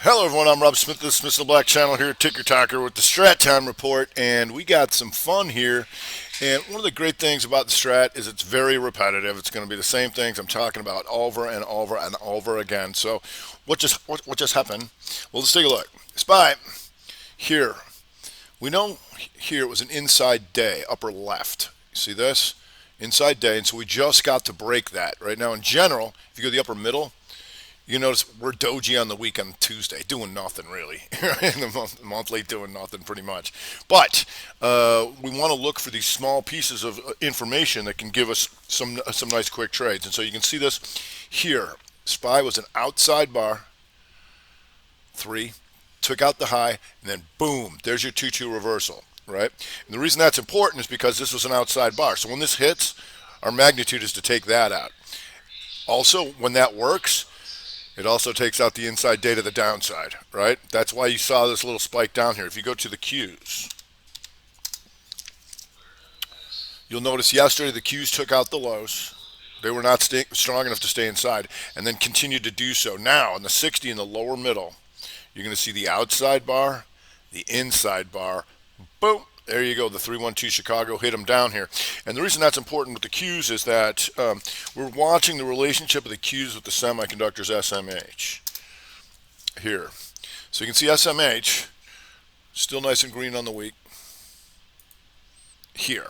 Hello everyone, I'm Rob Smith, this is Mr. Black Channel here at Ticker Talker with the Strat Time Report, and we got some fun here. And one of the great things about the Strat is it's very repetitive. It's going to be the same things I'm talking about over and over and over again. So what just happened? Well, let's take a look. SPY here. We know here it was an inside day, upper left. You see this? Inside day, and so we just got to break that. Right now in general, if you go to the upper middle, you notice we're doji on the week on Tuesday, doing nothing really. In the monthly, doing nothing pretty much. But we want to look for these small pieces of information that can give us some nice quick trades. And so you can see this here. SPY was an outside bar, 3, took out the high, and then boom, there's your 2-2 reversal, right? And the reason that's important is because this was an outside bar. So when this hits, our magnitude is to take that out. Also, when that works, it also takes out the inside day to the downside, right? That's why you saw this little spike down here. If you go to the Qs, you'll notice yesterday the Qs took out the lows. They were not strong enough to stay inside and then continued to do so. Now, in the 60 in the lower middle, you're going to see the outside bar, the inside bar, boom. There you go, the 312 Chicago hit them down here. And the reason that's important with the Qs is that we're watching the relationship of the Qs with the semiconductors SMH here. So you can see SMH, still nice and green on the week, here,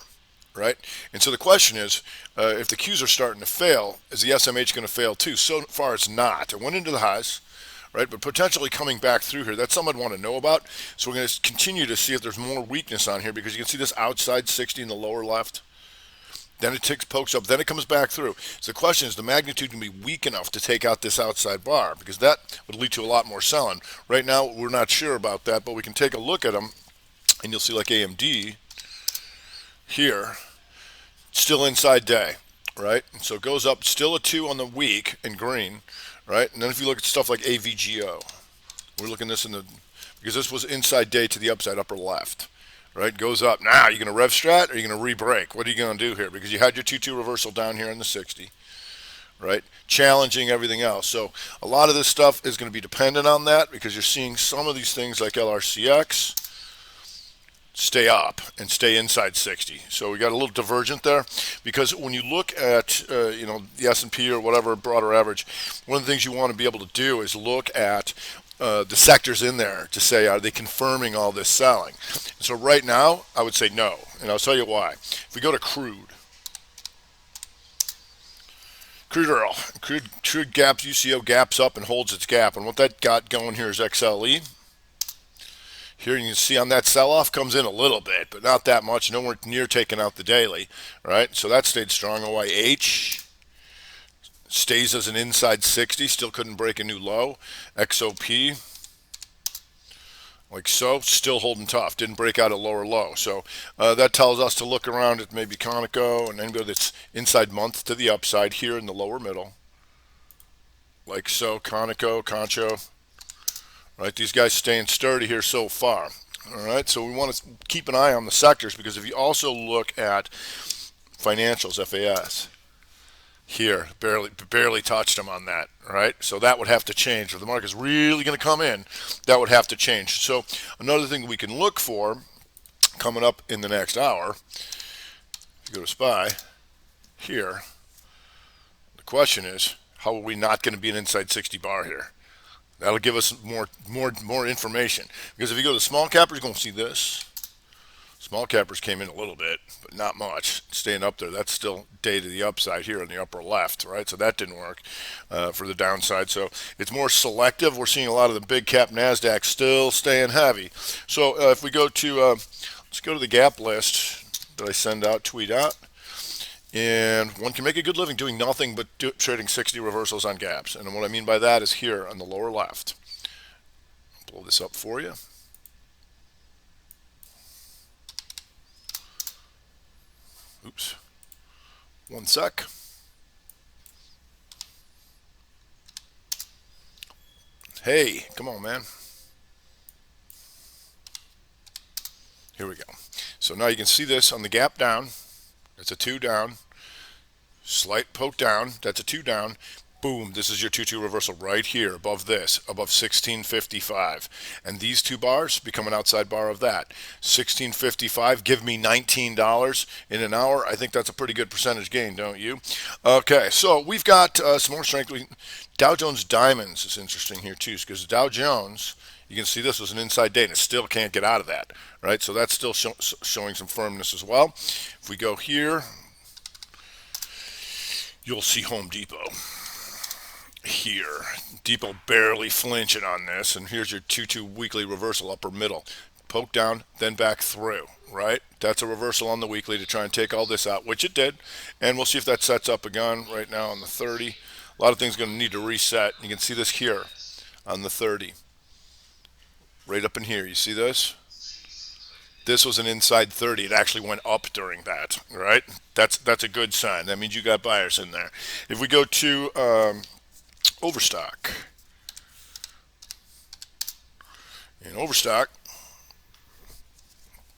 right? And so the question is, if the Qs are starting to fail, is the SMH going to fail too? So far it's not. It went into the highs, right? But potentially coming back through here. That's something I'd want to know about. So we're going to continue to see if there's more weakness on here because you can see this outside 60 in the lower left. Then it pokes up. Then it comes back through. So the question is, the magnitude can be weak enough to take out this outside bar because that would lead to a lot more selling. Right now, we're not sure about that, but we can take a look at them, and you'll see like AMD here, still inside day, right? And so it goes up, still a 2 on the week in green, right? And then if you look at stuff like AVGO, we're looking this in the, because this was inside day to the upside, upper left, right? Goes up. Now, you're going to rev strat or are you going to re-break? What are you going to do here? Because you had your 2-2 reversal down here in the 60, right? Challenging everything else. So a lot of this stuff is going to be dependent on that because you're seeing some of these things like LRCX stay up and stay inside 60. So we got a little divergent there because when you look at the S&P or whatever broader average, one of the things you want to be able to do is look at the sectors in there to say, are they confirming all this selling? So right now, I would say no, and I'll tell you why. If we go to crude oil, crude gaps, UCO gaps up and holds its gap, and what that got going here is XLE. Here you can see on that sell-off comes in a little bit, but not that much. Nowhere near taking out the daily, right? So that stayed strong. OYH stays as an inside 60, still couldn't break a new low. XOP, like so, still holding tough. Didn't break out a lower low. So that tells us to look around at maybe Conoco and then go this inside month to the upside here in the lower middle. Like so, Conoco, Concho. Right, these guys staying sturdy here so far. All right, so we want to keep an eye on the sectors because if you also look at financials, FAS, here, barely touched them on that, right? So that would have to change. If the market's really going to come in, that would have to change. So another thing we can look for coming up in the next hour, if you go to SPY, here, the question is, how are we not going to be an inside 60 bar here? That'll give us more information. Because if you go to small cappers, you're going to see this. Small cappers came in a little bit, but not much. Staying up there, that's still day to the upside here in the upper left, right? So that didn't work for the downside. So it's more selective. We're seeing a lot of the big cap NASDAQ still staying heavy. So if we go to, let's go to the gap list that I send out, tweet out. And one can make a good living doing nothing but trading 60 reversals on gaps. And what I mean by that is here on the lower left. I'll blow this up for you. Oops. One sec. Hey, come on, man. Here we go. So now you can see this on the gap down. That's a 2 down. Slight poke down. That's a 2 down. Boom, this is your 2-2 reversal right here above this, above 1655. And these two bars become an outside bar of that. 1655, give me $19 in an hour. I think that's a pretty good percentage gain, don't you? Okay, so we've got some more strength. Dow Jones Diamonds is interesting here too, because Dow Jones, you can see this was an inside day and it still can't get out of that, right? So that's still showing some firmness as well. If we go here, you'll see Home Depot. Here, Depot barely flinching on this, and here's your 2-2 weekly reversal upper middle. Poke down, then back through, right? That's a reversal on the weekly to try and take all this out, which it did. And we'll see if that sets up again right now on the 30. A lot of things going to need to reset. You can see this here on the 30. Right up in here, you see this? This was an inside 30. It actually went up during that, right? That's a good sign. That means you got buyers in there. If we go to Overstock. And Overstock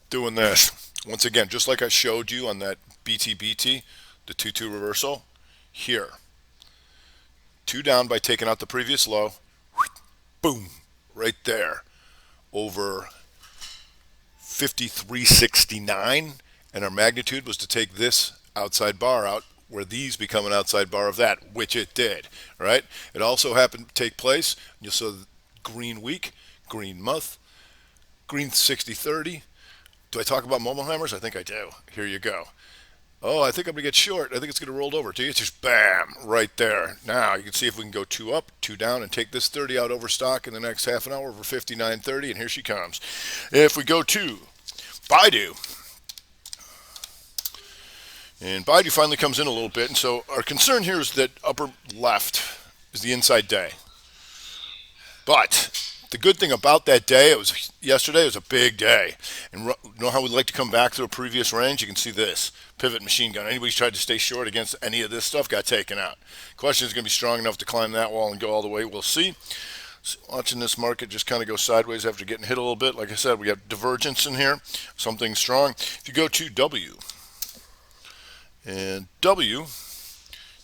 doing this. Once again, just like I showed you on that BTBT, the 2-2 reversal, here. 2 down by taking out the previous low. Boom. Right there. Over 53.69. And our magnitude was to take this outside bar out, where these become an outside bar of that, which it did, right? It also happened to take place. You'll see green week, green month, green 60-30. Do I talk about Momo hammers? I think I do. Here you go. Oh, I think I'm going to get short. I think it's going to roll over. Do you? It's just bam, right there. Now, you can see if we can go 2 up, 2 down, and take this 30 out over stock in the next half an hour over 59.30, and here she comes. If we go to Baidu, and Baidu finally comes in a little bit, and so our concern here is that upper left is the inside day. But the good thing about that day, yesterday, it was a big day. And you know how we like to come back to a previous range? You can see this, pivot machine gun. Anybody's tried to stay short against any of this stuff got taken out. Question is going to be strong enough to climb that wall and go all the way. We'll see. So watching this market just kind of go sideways after getting hit a little bit. Like I said, we got divergence in here, something strong. If you go to W, and W, you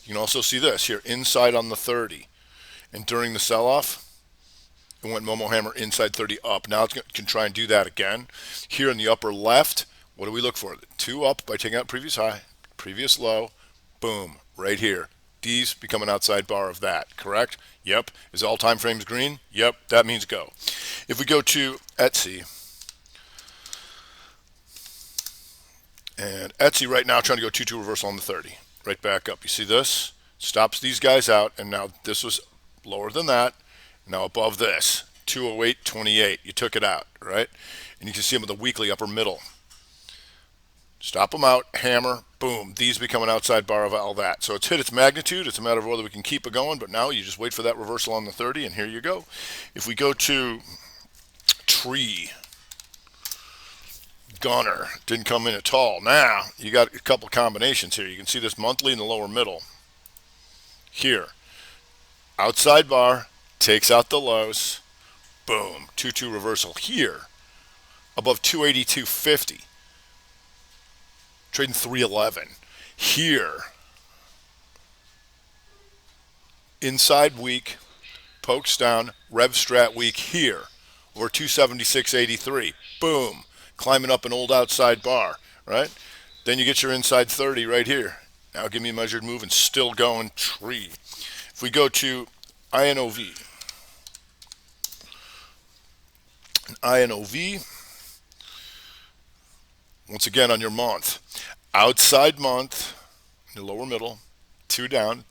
can also see this here, inside on the 30. And during the sell-off, it went Momo hammer inside 30 up. Now it can try and do that again. Here in the upper left, what do we look for? 2 up by taking out previous high, previous low, boom, right here. These become an outside bar of that, correct? Yep. Is all time frames green? Yep, that means go. If we go to Etsy, and Etsy right now trying to go 2-2 reversal on the 30. Right back up. You see this? Stops these guys out, and now this was lower than that. Now above this, 208.28. You took it out, right? And you can see them with the weekly upper middle. Stop them out, hammer, boom. These become an outside bar of all that. So it's hit its magnitude. It's a matter of whether we can keep it going, but now you just wait for that reversal on the 30, and here you go. If we go to Tree, Gunner, didn't come in at all. Now, you got a couple combinations here. You can see this monthly in the lower middle. Here, outside bar, takes out the lows, boom, 2-2 reversal here, above 282.50, trading 311. Here, inside week, pokes down, Rev Strat week here, over 276.83, boom, climbing up an old outside bar, right? Then you get your inside 30 right here. Now give me a measured move and still going Tree. If we go to INOV, once again on your month, outside month, in the lower middle, 2 down,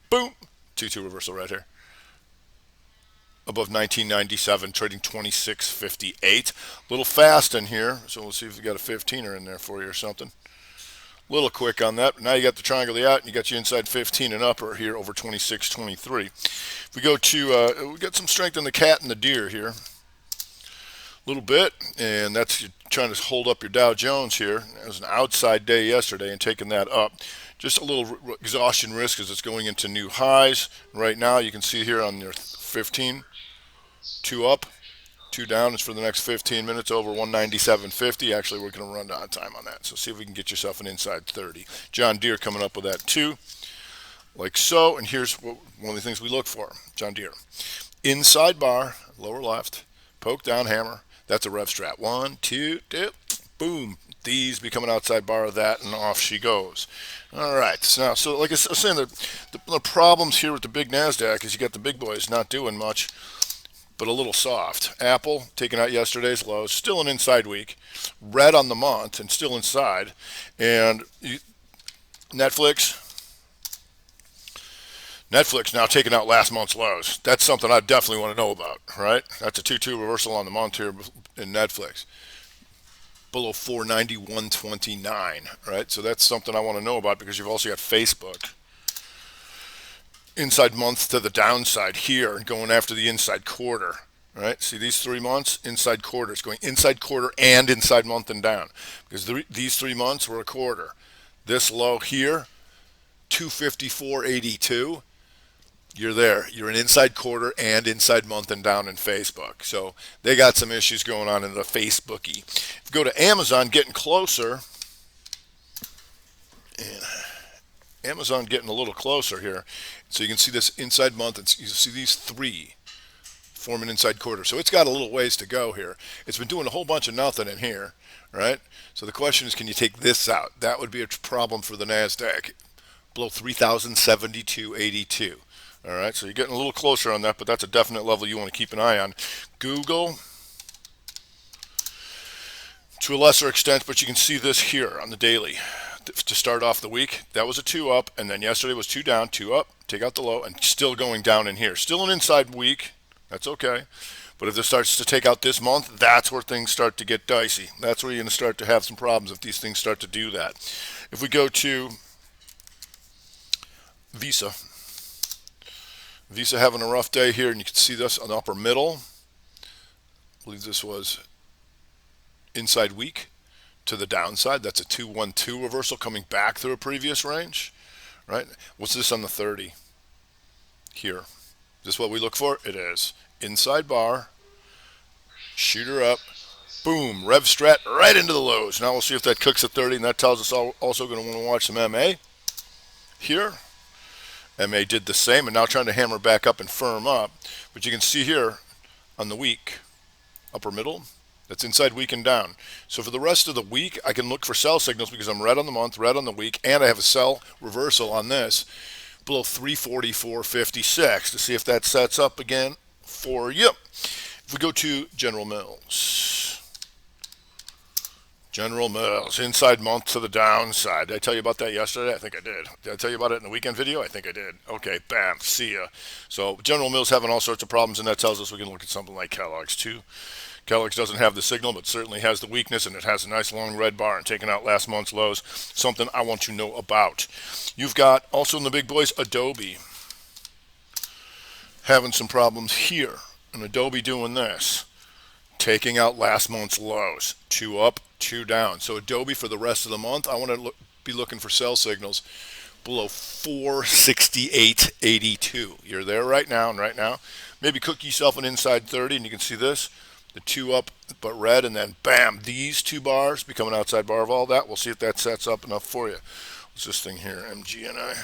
boom, 2-2 reversal right here. Above 1997, trading 26.58. A little fast in here, so we'll see if we got a 15er in there for you or something. A little quick on that. Now you got the triangle out, and you got your inside 15 and upper here over 26.23. If we go to, we got some strength in the cat and the deer here. A little bit, and that's trying to hold up your Dow Jones here. It was an outside day yesterday and taking that up. Just a little exhaustion risk as it's going into new highs. Right now you can see here on your 15, 2 up, 2 down. It's for the next 15 minutes over 197.50. Actually, we're going to run out of time on that. So see if we can get yourself an inside 30. John Deere coming up with that too. like so. And here's one of the things we look for, John Deere. Inside bar, lower left, poke down hammer. That's a rev strat. One, two, dip, boom. These become an outside bar of that, and off she goes. All right. So like I was saying, the problems here with the big Nasdaq is you got the big boys not doing much, but a little soft. Apple taking out yesterday's lows, still an inside week. Red on the month and still inside. And Netflix, Netflix now taking out last month's lows. That's something I definitely want to know about, right? That's a 2-2 reversal on the month here in Netflix. Below 491.29, right? So that's something I want to know about because you've also got Facebook. Inside month to the downside here and going after the inside quarter, right? See these 3 months, inside quarter. It's going inside quarter and inside month and down because these 3 months were a quarter. This low here, 254.82. You're there. You're an inside quarter and inside month and down in Facebook. So they got some issues going on in the Facebooky. If you go to Amazon, getting closer. And Amazon getting a little closer here. So you can see this inside month and you see these 3 form an inside quarter. So it's got a little ways to go here. It's been doing a whole bunch of nothing in here, right? So the question is, can you take this out? That would be a problem for the NASDAQ. Below 3,072.82. All right, so you're getting a little closer on that, but that's a definite level you want to keep an eye on. Google, to a lesser extent, but you can see this here on the daily. To start off the week, that was a 2 up, and then yesterday was 2 down, 2 up, take out the low, and still going down in here. Still an inside week, that's okay. But if this starts to take out this month, that's where things start to get dicey. That's where you're going to start to have some problems if these things start to do that. If we go to Visa, Visa having a rough day here, and you can see this on the upper middle. I believe this was inside week to the downside. That's a 2-1-2 reversal coming back through a previous range, right? What's this on the 30 here? Is this what we look for? It is. Inside bar, shooter up, boom, rev strat right into the lows. Now we'll see if that cooks at 30, and that tells us also going to want to watch some MA here. MA did the same and now trying to hammer back up and firm up. But you can see here on the week, upper middle, that's inside week and down. So for the rest of the week, I can look for sell signals because I'm red on the month, red on the week, and I have a sell reversal on this below 344.56 to see if that sets up again for you. If we go to General Mills. General Mills, inside month to the downside. Did I tell you about that yesterday? I think I did. Did I tell you about it in the weekend video? I think I did. Okay, bam, see ya. So General Mills having all sorts of problems, and that tells us we can look at something like Kellogg's too. Kellogg's doesn't have the signal, but certainly has the weakness, and it has a nice long red bar and taking out last month's lows. Something I want you to know about. You've got also in the big boys, Adobe having some problems here. And Adobe doing this, taking out last month's lows. 2 up, 2 down. So Adobe for the rest of the month, I want to be looking for sell signals below 468.82. You're there right now, and right now, maybe cook yourself an inside 30, and you can see this, the 2 up but red, and then bam, these 2 bars become an outside bar of all that. We'll see if that sets up enough for you. What's this thing here? MGNI.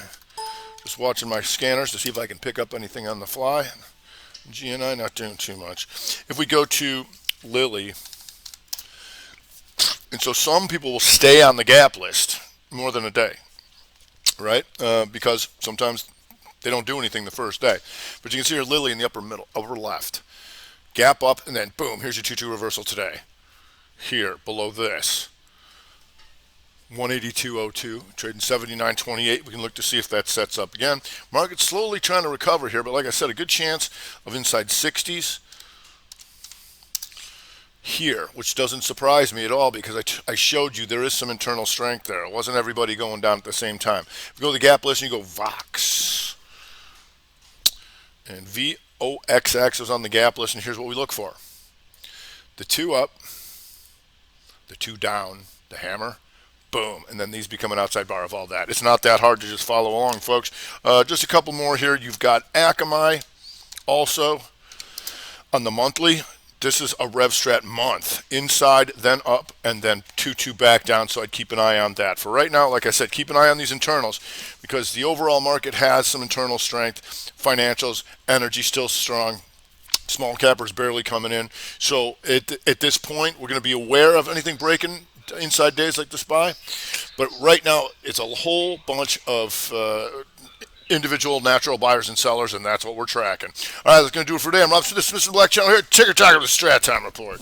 Just watching my scanners to see if I can pick up anything on the fly. GNI not doing too much. If we go to Lilly, and so some people will stay on the gap list more than a day, right? Because sometimes they don't do anything the first day. But you can see here Lilly in the upper middle, upper left. Gap up, and then boom, here's your 2-2 reversal today. Here, below this. 182.02, trading 79.28. We can look to see if that sets up again. Market's slowly trying to recover here, but like I said, a good chance of inside 60s here, which doesn't surprise me at all because I showed you there is some internal strength there. It wasn't everybody going down at the same time. If you go to the gap list and you go VOX, and VOXX is on the gap list, and here's what we look for. The 2 up, the 2 down, the hammer, boom, and then these become an outside bar of all that. It's not that hard to just follow along, folks. Just a couple more here. You've got Akamai also on the monthly, this is a RevStrat month. Inside, then up, and then 2-2 back down, so I'd keep an eye on that. For right now, like I said, keep an eye on these internals because the overall market has some internal strength. Financials, energy still strong. Small cappers barely coming in. So at this point, we're going to be aware of anything breaking inside days like the SPY. But right now, it's a whole bunch of individual natural buyers and sellers, and that's what we're tracking. All right, that's going to do it for today. I'm Rob Smith, Mr. Black Channel here. Ticker Talk of the Strat Time Report.